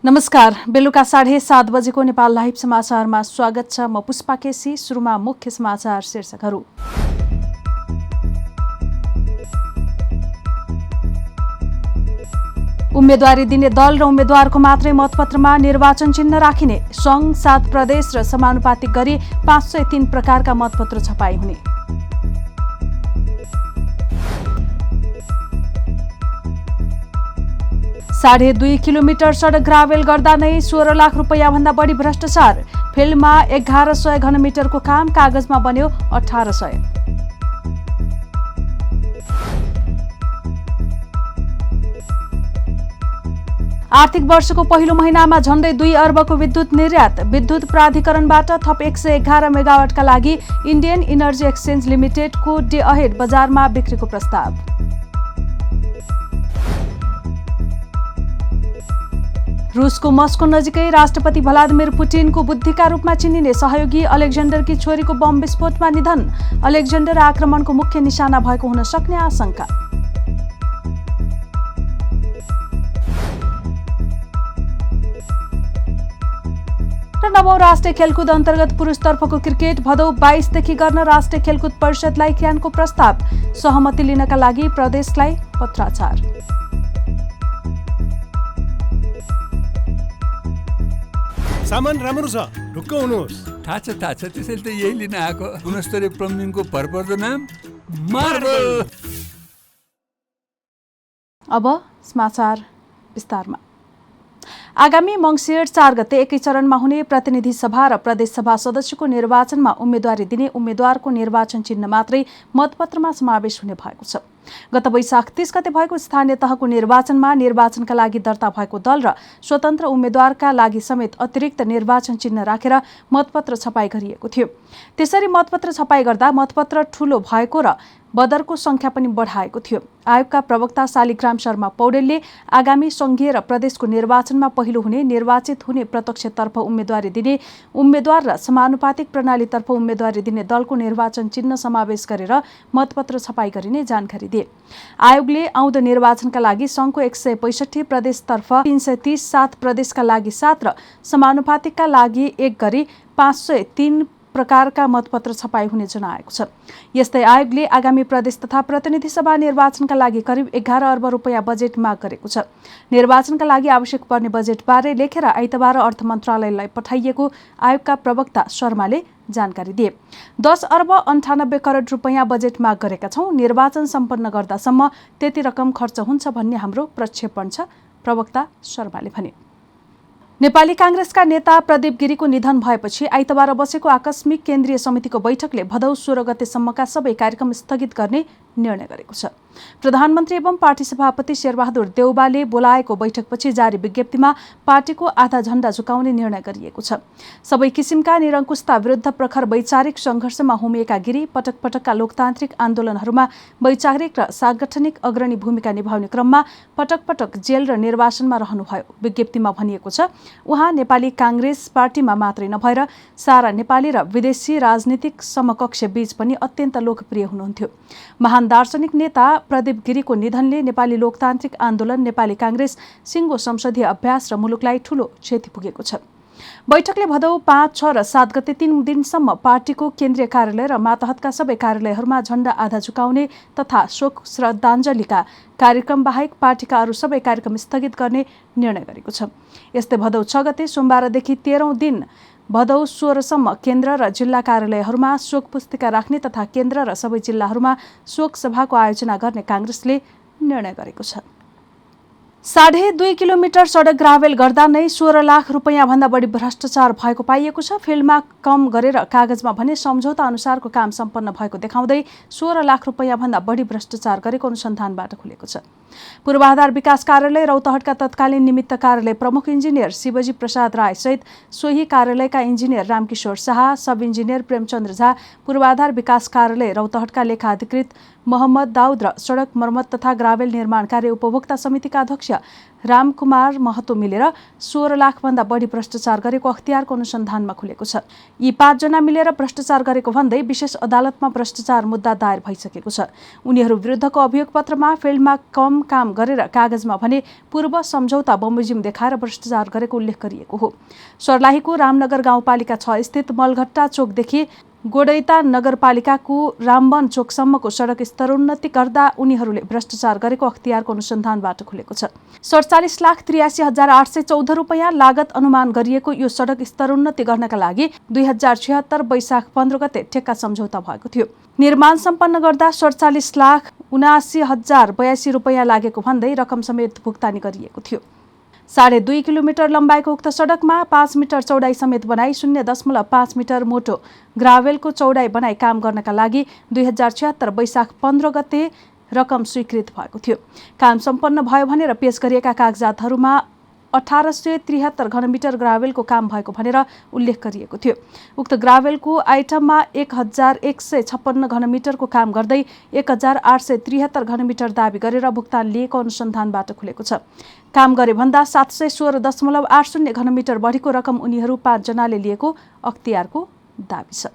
नमस्कार, बेलुका 7:30 बजेको नेपाल लाइभ समाचारमा स्वागत छ। म पुष्पा केसी। सुरुमा मुख्य समाचार शीर्षकहरू। उम्मेदवारी दिने दल र उम्मेद्वारको मात्रै मतपत्रमा निर्वाचन चिन्ह राखिने। सङ्घ 7 प्रदेश र समानुपातिक गरी 503 प्रकारका मतपत्र छपाई हुने। 2.5 किलोमिटर सडक ग्राभेल गर्दा नै 16 लाख रुपैयाँ भन्दा बढी भ्रष्टाचार। फिल्डमा 1100 घनमिटरको काम, कागजमा बन्यो 1800। आर्थिक वर्षको पहिलो महिनामा झण्डै 2 अर्बको विद्युत निर्यात। विद्युत प्राधिकरणबाट थप 111 मेगावाटका लागि इन्डियन इनर्जी एक्सचेन्ज लिमिटेडको डे अहेड बजारमा बिक्रीको प्रस्ताव। रुसको मस्को नजिकै राष्ट्रपति भ्लादिमिर पुटिनको बुद्धिका रूपमा चिनिने सहयोगी अलेक्जेन्डरकी छोरीको बम विस्फोटमा निधन। अलेक्जेन्डर आक्रमणको मुख्य निशाना भएको हुन सक्ने आशंका। र 9औं राष्ट्रिय खेलकुद अन्तर्गत पुरुषतर्फको क्रिकेट भदौ 22 देखि गर्न राष्ट्रिय खेलकुद परिषदलाई क्यानको प्रस्ताव। सहमति लिनका लागि प्रदेशलाई पत्राचार। सामान राम्रो छ, ढुक्क हुनुहोस्। थाहा छ त्यसैले त यही लिन आएको। गुणस्तरीय प्लम्बिङको भरपर्दो नाम मार्बल। अब समाचार विस्तारमा। आगामी मङ्सिर 4 गते एकै चरणमा हुने प्रतिनिधि सभा र प्रदेश सभा सदस्यको निर्वाचनमा उम्मेदवारी दिने उम्मेद्वारको निर्वाचन चिन्ह मात्रै मतपत्रमा समावेश हुने भएको छ। गत वैशाख 30 गते भएको स्थानीय तहको निर्वाचनमा निर्वाचनका लागि दर्ता भएको दल र स्वतन्त्र उम्मेद्वारका लागि समेत अतिरिक्त निर्वाचन चिन्ह राखेर मतपत्र छपाई गरिएको थियो। त्यसरी मतपत्र छपाई गर्दा मतपत्र ठूलो भएको र बदरको संख्या पनि बढाएको थियो। आयोगका प्रवक्ता शालिग्राम शर्मा पौडेलले आगामी संघीय र प्रदेशको निर्वाचनमा पहिलो हुने निर्वाचित हुने प्रत्यक्षतर्फ उम्मेदवारी दिने उम्मेद्वार र समानुपातिक प्रणालीतर्फ उम्मेदवारी दिने दलको निर्वाचन चिन्ह समावेश गरेर मतपत्र छपाई गरिने जानकारी दिए। आयोगले आउँदो निर्वाचनका लागि सङ्घको 165 प्रदेशतर्फ 330, 7 प्रदेशका लागि 7 र समानुपातिकका लागि 1 गरी 503 प्रकारका मतपत्र छपाई हुने जनाएको छ। यस्तै आयोगले आगामी प्रदेश तथा प्रतिनिधि सभा निर्वाचनका लागि करिब 11 अर्ब रुपैयाँ बजेट माग गरेको छ। निर्वाचनका लागि आवश्यक पर्ने बजेटबारे लेखेर आइतबार अर्थ मन्त्रालयलाई पठाइएको आयोगका प्रवक्ता शर्माले जानकारी दिए। 10 अर्ब 98 करोड रुपैयाँ बजेट माग गरेका छौँ। निर्वाचन सम्पन्न गर्दासम्म त्यति रकम खर्च हुन्छ भन्ने हाम्रो प्रक्षेपण छ, प्रवक्ता शर्माले भने। नेपाली काङ्ग्रेसका नेता प्रदीप गिरीको निधन भएपछि आइतबार बसेको आकस्मिक केन्द्रीय समितिको बैठकले भदौ 16 गतेसम्मका सबै कार्यक्रम स्थगित गर्ने निर्णय गरेको छ। प्रधानमन्त्री एवं पार्टी सभापति शेरबहादुर देउबाले बोलाएको बैठकपछि जारी विज्ञप्तिमा पार्टीको आधा झण्डा झुकाउने निर्णय गरिएको छ। सबै किसिमका निरङ्कुशता विरुद्ध प्रखर वैचारिक सङ्घर्षमा होमिएका गिरी पटक पटकका लोकतान्त्रिक आन्दोलनहरूमा वैचारिक र सांगठनिक अग्रणी भूमिका निभाउने क्रममा पटक पटक जेल र निर्वासनमा रहनुभयो। विज्ञप्तिमा भनिएको छ, उहाँ नेपाली काङ्ग्रेस पार्टीमा मात्रै नभएर सारा नेपाली र विदेशी राजनीतिक समकक्ष बीच पनि अत्यन्त लोकप्रिय हुनुहुन्थ्यो। महान दार्शनिक नेता प्रदीप गिरीको निधनले नेपाली लोकतान्त्रिक आन्दोलन, नेपाली काङ्ग्रेस, सिङ्गो संसदीय अभ्यास र मुलुकलाई ठूलो क्षति पुगेको छ। बैठकले भदौ 5, 6 र 7 गते 3 दिनसम्म पार्टीको केन्द्रीय कार्यालय र मातहतका सबै कार्यालयहरूमा झण्डा आधा झुकाउने तथा शोक श्रद्धाञ्जलीका कार्यक्रम बाहेक पार्टीका अरू सबै कार्यक्रम स्थगित गर्ने निर्णय गरेको छ। यस्तै भदौ 6 गते सोमबारदेखि 13औं दिन भदौ 16 सम्म केन्द्र र जिल्ला कार्यालयहरूमा शोक पुस्तिका राख्ने तथा केन्द्र र सबै जिल्लाहरूमा शोक सभाको आयोजना गर्ने काङ्ग्रेसले निर्णय गरेको छ। 2.5 किलोमिटर सडक ग्राभेल गर्दा नै 16 लाख रुपैयाँ भन्दा बढी भ्रष्टाचार भएको पाइएको छ। फिल्डमा कम गरेर कागजमा भने सम्झौता अनुसारको काम सम्पन्न भएको देखाउँदै 16 लाख रुपैयाँ भन्दा बढी भ्रष्टाचार गरेको अनुसन्धानबाट खुलेको छ। पूर्वाधार विकास कार्यालय रौतहटका तत्कालीन निमित्त कार्यालय प्रमुख इन्जिनियर शिवजी प्रसाद राय सहित सोही कार्यालयका इन्जिनियर रामकिशोर शाह, सब इन्जिनियर प्रेमचन्द्र झा, पूर्वाधार विकास कार्यालय रौतहटका लेखा अधिकृत मोहम्मद दाउद र सडक मर्मत तथा ग्राभेल निर्माण कार्य उपभोक्ता समितिका अध्यक्ष रामकुमार महतो मिलेर 16 लाखभन्दा बढी भ्रष्टाचार गरेको अख्तियारको अनुसन्धानमा खुलेको छ। यी 5 जना मिलेर भ्रष्टाचार गरेको भन्दै विशेष अदालतमा भ्रष्टाचार मुद्दा दायर भइसकेको छ। उनीहरू विरुद्धको अभियोगपत्रमा फिल्डमा कम काम गरेर कागजमा भने पूर्व सम्झौता बमोजिम देखाएर भ्रष्टाचार गरेको उल्लेख गरिएको हो। सर्लाहीको रामनगर गाउँपालिका 6 स्थित मलघट्टा चोकदेखि गोडैता नगरपालिकाको रामवन चोकसम्मको सडक स्तरोन्नति गर्दा उनीहरूले भ्रष्टाचार गरेको अख्तियारको अनुसन्धानबाट खुलेको छ। 47,83,814 रुपैयाँ लागत अनुमान गरिएको यो सडक स्तरोन्नति गर्नका लागि 2076 वैशाख 15 गते ठेक्का सम्झौता भएको थियो। निर्माण सम्पन्न गर्दा 47,79,082 रुपैयाँ लागेको भन्दै रकम समेत भुक्तानी गरिएको थियो। 2.5 किलोमिटर लम्बाइको उक्त सडकमा 5 मिटर चौडाइ समेत बनाई 0.5 मिटर मोटो ग्राभेलको चौडाइ बनाई काम गर्नका लागि 2076 वैशाख 15 गते रकम स्वीकृत भएको थियो। काम सम्पन्न भयो भनेर पेश गरिएका कागजातहरूमा 1873 घनमिटर ग्राभेलको काम भएको भनेर उल्लेख गरिएको थियो। उक्त ग्राभेलको आइटममा 1156 घनमिटरको काम गर्दै 1873 घनमिटर दाबी गरेर भुक्तान लिएको अनुसन्धानबाट खुलेको छ। काम गरे भन्दा 716.80 घनमिटर बढीको रकम उनीहरू 5 जनाले लिएको अख्तियारको दाबी छ।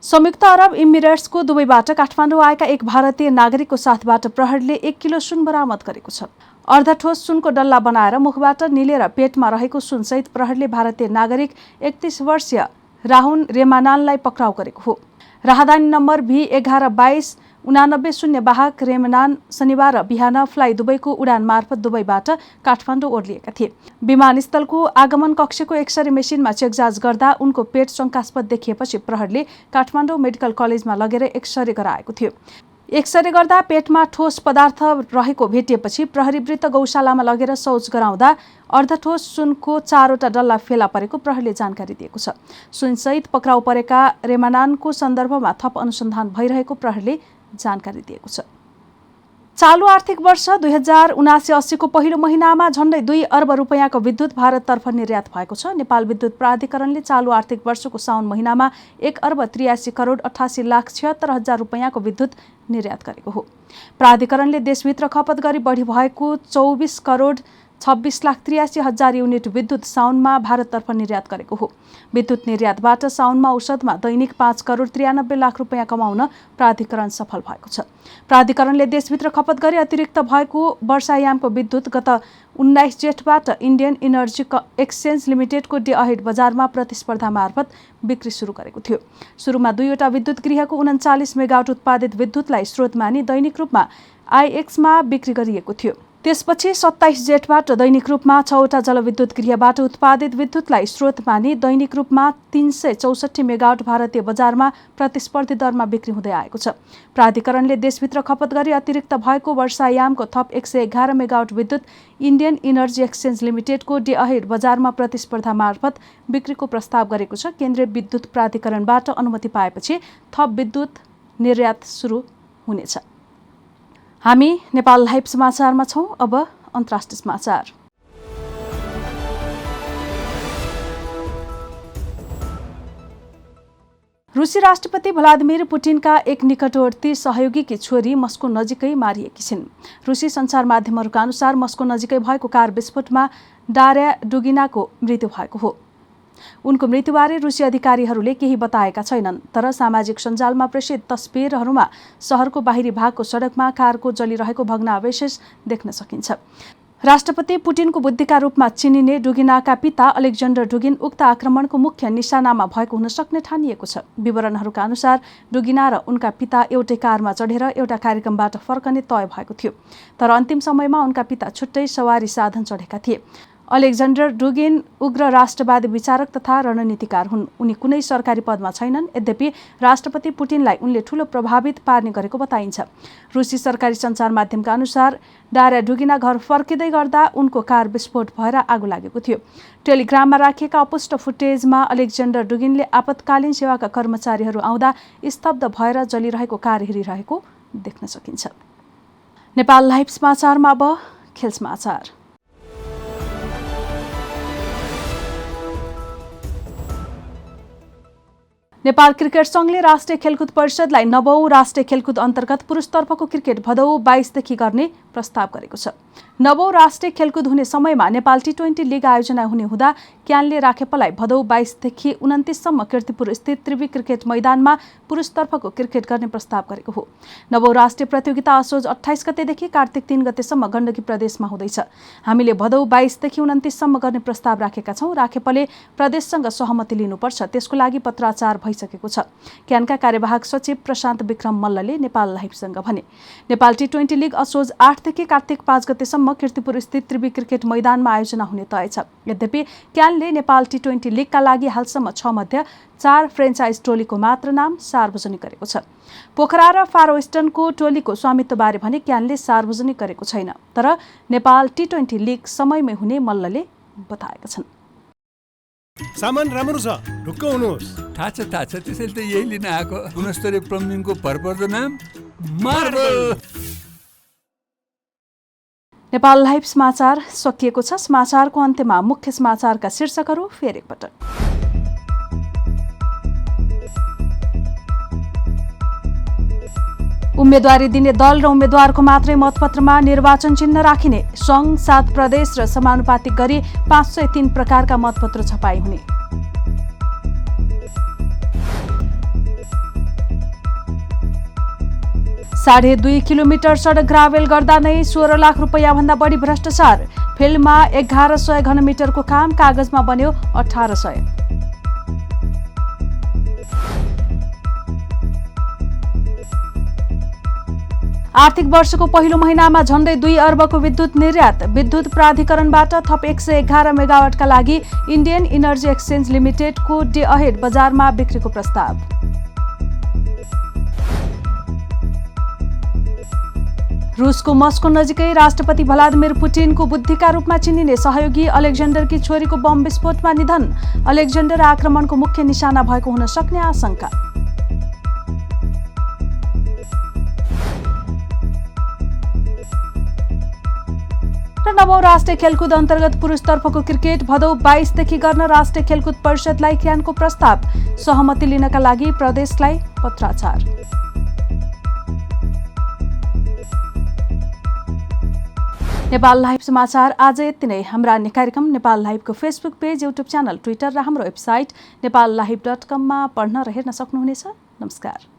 संयुक्त अरब इमिरेट्सको दुबईबाट काठमाडौँ आएका एक भारतीय नागरिकको साथबाट प्रहरीले 1 किलो सुन बरामद गरेको छ। अर्धठोस सुनको डल्ला बनाएर मुखबाट निलेर पेटमा रहेको सुनसहित प्रहरीले भारतीय नागरिक 31 वर्षीय राहुल रेमानानलाई पक्राउ गरेको हो। राहदानी नम्बर V112289 वाहक रेमनान शनिबार बिहान फ्लाइ दुबईको उडान मार्फत दुबईबाट काठमाडौँ ओर्लिएका थिए। विमानस्थलको आगमन कक्षको एक्सरे मेसिनमा चेकजाँच गर्दा उनको पेट शङ्कास्पद देखिएपछि प्रहरीले काठमाडौँ मेडिकल कलेजमा लगेर एक्सरे गराएको थियो। एक्सरे गर्दा पेटमा ठोस पदार्थ रहेको भेटिएपछि प्रहरी वृत्त गौशालामा लगेर शौच गराउँदा अर्धठोस सुनको 4वटा डल्ला फेला परेको प्रहरीले जानकारी दिएको छ। सुनसहित पक्राउ परेका रेमानानको सन्दर्भमा थप अनुसन्धान भइरहेको प्रहरीले जानकारी दिएको छ। चालु आर्थिक वर्ष 2079-80 को पहिलो महिनामा झण्डै 2 अर्ब रुपैयाँको विद्युत भारततर्फ निर्यात भएको छ। नेपाल विद्युत प्राधिकरणले चालु आर्थिक वर्षको साउन महिनामा 1 अर्ब 83 करोड 88 लाख 76 हजार रुपैयाँको विद्युत निर्यात गरेको हो। प्राधिकरणले देशभित्र खपत गरी बढी भएको 24 करोड 26 लाख 83 हजार युनिट विद्युत साउनमा भारततर्फ निर्यात गरेको हो। विद्युत निर्यातबाट साउनमा औसतमा दैनिक 5 करोड 93 लाख रुपैयाँ कमाउन प्राधिकरण सफल भएको छ। प्राधिकरणले देशभित्र खपत गरी अतिरिक्त भएको वर्षायामको विद्युत गत 19 जेठबाट इन्डियन इनर्जी एक्सचेन्ज लिमिटेडको डे अहेड बजारमा प्रतिस्पर्धा मार्फत बिक्री सुरु गरेको थियो। सुरुमा 2वटा विद्युत गृहको 39 मेगावाट उत्पादित विद्युतलाई स्रोत मानी दैनिक रूपमा आईएक्समा बिक्री गरिएको थियो। त्यसपछि 27 जेठबाट दैनिक रूपमा 6वटा जलविद्युत गृहबाट उत्पादित विद्युतलाई स्रोत मानी दैनिक रूपमा 364 मेगावाट भारतीय बजारमा प्रतिस्पर्धी दरमा बिक्री हुँदै आएको छ। प्राधिकरणले देशभित्र खपत गरी अतिरिक्त भएको वर्षायामको थप 111 मेगावाट विद्युत इन्डियन इनर्जी एक्सचेन्ज लिमिटेडको डे अहेड बजारमा प्रतिस्पर्धा मार्फत बिक्रीको प्रस्ताव गरेको छ। केन्द्रीय विद्युत प्राधिकरणबाट अनुमति पाएपछि थप विद्युत निर्यात सुरु हुनेछ। हामी नेपाल लाइभ समाचारमा छौं। अब अन्तर्राष्ट्रिय समाचार। रुसी राष्ट्रपति भ्लादिमिर पुटिनका एक निकटवर्ती सहयोगीकी छोरी मस्को नजिकै मारिएकी छिन्। रुसी सञ्चार माध्यमहरूका अनुसार मस्को नजिकै भएको कार विस्फोटमा डारिया डुगिनाको मृत्यु भएको हो। उनको मृत्युबारे रुसी अधिकारीहरूले केही बताएका छैनन्, तर सामाजिक सञ्जालमा प्रेषित तस्बिरहरूमा शहरको बाहिरी भागको सडकमा कारको जलिरहेको भग्नावशेष देख्न सकिन्छ। राष्ट्रपति पुटिनको बुद्धिका रूपमा चिनिने डुगिनाका पिता अलेक्जेन्डर डुगिन उक्त आक्रमणको मुख्य निशानामा भएको हुन सक्ने ठानिएको छ। विवरणहरूका अनुसार डुगिना र उनका पिता एउटै कारमा चढेर एउटा कार्यक्रमबाट फर्कने तय भएको थियो, तर अन्तिम समयमा उनका पिता छुट्टै सवारी साधन चढेका थिए। अलेक्जेन्डर डुगिन उग्र राष्ट्रवादी विचारक तथा रणनीतिकार हुन्। उनी कुनै सरकारी पदमा छैनन्, यद्यपि राष्ट्रपति पुटिनलाई उनले ठूलो प्रभावित पार्ने गरेको बताइन्छ। रुसी सरकारी सञ्चार माध्यमका अनुसार डारिया डुगिना घर फर्किँदै गर्दा उनको कार विस्फोट भएर आगो लागेको थियो। टेलिग्राममा राखिएका अपुष्ट फुटेजमा अलेक्जेन्डर डुगिनले आपतकालीन सेवाका कर्मचारीहरू आउँदा स्तब्ध भएर जलिरहेको कार हेरिरहेको देख्न सकिन्छ। नेपाल लाइभ समाचारमा अब खेल समाचार। नेपाल क्रिकेट संघले राष्ट्रिय खेलकुद परिषदलाई 9औं राष्ट्रिय खेलकुद अन्तर्गत पुरुषतर्फको क्रिकेट भदौ 22 देखि गर्ने प्रस्ताव गरेको छ। 9औं राष्ट्रिय खेलकुद हुने समयमा नेपाल टी20 लीग आयोजना हुने हुँदा क्यानले राखेपलाई भदौ 22 देखि 29 सम्म कीर्तिपुर स्थित त्रिवी क्रिकेट मैदानमा पुरुषतर्फको क्रिकेट गर्ने प्रस्ताव गरेको हो। 9औं राष्ट्रिय प्रतियोगिता असोज 28 गतेदेखि कार्तिक 3 गतेसम्म गण्डकी प्रदेशमा हुँदैछ। हामीले भदौ 22 देखि 29 सम्म गर्ने प्रस्ताव राखेका छौं। राखेपले प्रदेशसँग सहमति लिनुपर्छ, त्यसको लागि पत्राचार भइसकेको छ। क्यानका कार्यवाहक सचिव प्रशान्त विक्रम मल्लले नेपाल लाइभसँग भने। नेपाल टी20 लीग असोज 8 देखि कार्तिक 5 गतेसम्म कीर्तिपुर स्थित त्रिवी क्रिकेट मैदानमा आयोजना हुने तय छ। यद्यपि क्यानले नेपाल टी20 लीगका लागि हालसम्म 6 मध्ये 4 फ्रेन्चाइज टोलीको मात्र नाम सार्वजनिक गरेको छ। पोखरा र फारो वेस्टर्नको टोलीको स्वामित्वबारे भने क्यानले सार्वजनिक गरेको छैन, तर नेपाल टी20 लीग समयमै हुने मल्लले बताएका छन्। सामान राम्रो छ, ढुक्क हुनुहोस्। थाहा छ, त्यसैले त यही लिन आएको। गुणस्तरीय प्लम्बिङको भरपर्दो नाम मार्बल। नेपाल लाइभ समाचार सकिएको छ। समाचारको अन्त्यमा मुख्य समाचारका शीर्षकहरू फेरि एकपटक। उम्मेदवारी दिने दल र उम्मेद्वारको मात्रै मतपत्रमा निर्वाचन चिन्ह राखिने। सङ्घ 7 प्रदेश र समानुपातिक गरी 503 प्रकारका मतपत्र छपाई हुने। साढे 2 किलोमिटर सडक ग्राभेल गर्दा नै 16 लाख रुपैयाँ भन्दा बढी भ्रष्टाचार। फिल्डमा 1100 घनमिटरको काम, कागजमा बन्यो 1800। आर्थिक वर्षको पहिलो महिनामा झण्डै 2 अर्बको विद्युत निर्यात। विद्युत प्राधिकरणबाट थप 111 मेगावाटका लागि इन्डियन इनर्जी एक्सचेन्ज लिमिटेडको डे अहेड बजारमा बिक्रीको प्रस्ताव। रुसको मस्को नजिकै राष्ट्रपति भ्लादिमिर पुटिनको बुद्धिका रूपमा चिनिने सहयोगी अलेक्जेन्डरकी छोरीको बम विस्फोटमा निधन। अलेक्जेन्डर आक्रमणको मुख्य निशाना भएको हुन सक्ने आशंका। र 9औं राष्ट्रिय खेलकुद अन्तर्गत पुरुषतर्फको क्रिकेट भदौ 22 देखि गर्न राष्ट्रिय खेलकुद परिषदलाई क्यानको प्रस्ताव। सहमति लिनका लागि प्रदेशलाई पत्राचार। नेपाल लाइभ समाचार आज यति नै। हाम्रा अन्य कार्यक्रम नेपाल लाइभको Facebook page, YouTube channel, Twitter र हाम्रो वेबसाइट नेपाललाइभ.com मा पढ्न र हेर्न सक्नुहुनेछ। नमस्कार।